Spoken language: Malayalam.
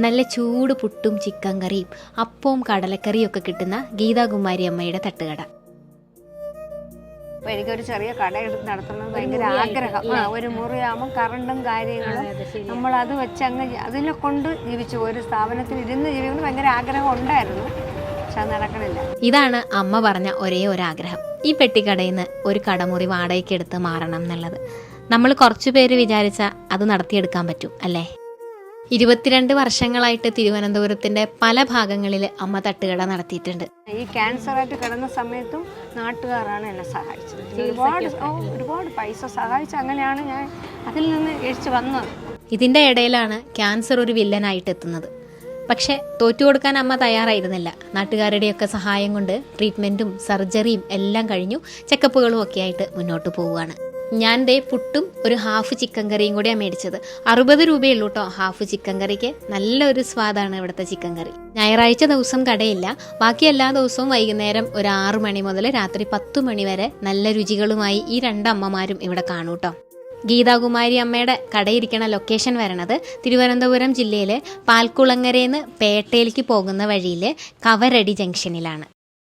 നല്ല ചൂട് പുട്ടും ചിക്കൻ കറിയും അപ്പവും കടലക്കറിയും ഒക്കെ കിട്ടുന്ന ഗീതാകുമാരി അമ്മയുടെ തട്ടുകട. അപ്പോൾ എനിക്കൊരു ചെറിയ കട എടുത്ത് നടത്തണമെന്ന് ഭയങ്കര ആഗ്രഹം. ഒരു മുറിയാകുമ്പോൾ കറണ്ടും കാര്യങ്ങളും നമ്മളത് വെച്ച് അങ്ങ് അതിനെ കൊണ്ട് ജീവിച്ചു. ഒരു സ്ഥാപനത്തിൽ ഇരുന്ന് ജീവിക്കുന്നത് ഭയങ്കര ആഗ്രഹം ഉണ്ടായിരുന്നു, പക്ഷെ അത് നടക്കണില്ല. ഇതാണ് അമ്മ പറഞ്ഞ ഒരേ ഒരാഗ്രഹം, ഈ പെട്ടിക്കടയിൽ നിന്ന് ഒരു കടമുറി വാടകയ്ക്ക് എടുത്ത് മാറണം എന്നുള്ളത്. നമ്മൾ കുറച്ചു പേര് വിചാരിച്ചാൽ അത് നടത്തിയെടുക്കാൻ പറ്റും അല്ലേ? 22 വർഷങ്ങളായിട്ട് തിരുവനന്തപുരത്തിന്റെ പല ഭാഗങ്ങളിൽ അമ്മ തട്ടുകട നടത്തിയിട്ടുണ്ട്. ഈ ക്യാൻസറായിട്ട് കിടന്ന സമയത്തും നാട്ടുകാരാണ് എന്നെ സഹായിച്ചത്. ഒരുപാട് പൈസ സഹായിച്ച് അങ്ങനെയാണ് ഞാൻ അതിൽ നിന്ന് എഴിച്ചു വന്നത്. ഇതിന്റെ ഇടയിലാണ് ക്യാൻസർ ഒരു വില്ലനായിട്ട് എത്തുന്നത്. പക്ഷെ തോറ്റുകൊടുക്കാൻ അമ്മ തയ്യാറായിരുന്നില്ല. നാട്ടുകാരുടെയൊക്കെ സഹായം കൊണ്ട് ട്രീറ്റ്മെന്റും സർജറിയും എല്ലാം കഴിഞ്ഞു, ചെക്കപ്പുകളും ഒക്കെ ആയിട്ട് മുന്നോട്ട് പോവുകയാണ്. ഞാൻ ദേ പുട്ടും ഒരു ഹാഫ് ചിക്കൻ കറിയും കൂടിയാണ് മേടിച്ചത്. 60 രൂപയുള്ളൂ കേട്ടോ ഹാഫ് ചിക്കൻ കറിക്ക്. നല്ലൊരു സ്വാദാണ് ഇവിടുത്തെ ചിക്കൻ കറി. ഞായറാഴ്ച ദിവസം കടയില്ല, ബാക്കി എല്ലാ ദിവസവും വൈകുന്നേരം ഒരു 6 മണി മുതൽ രാത്രി 10 മണി വരെ നല്ല രുചികളുമായി ഈ 2 അമ്മമാരും ഇവിടെ കാണൂ കേട്ടോ. ഗീതാകുമാരി അമ്മയുടെ കടയിരിക്കണ ലൊക്കേഷൻ വരണത് തിരുവനന്തപുരം ജില്ലയിലെ പാൽക്കുളങ്ങരയിൽ നിന്ന് പേട്ടയിലേക്ക് പോകുന്ന വഴിയിൽ കവരടി ജംഗ്ഷനിലാണ്.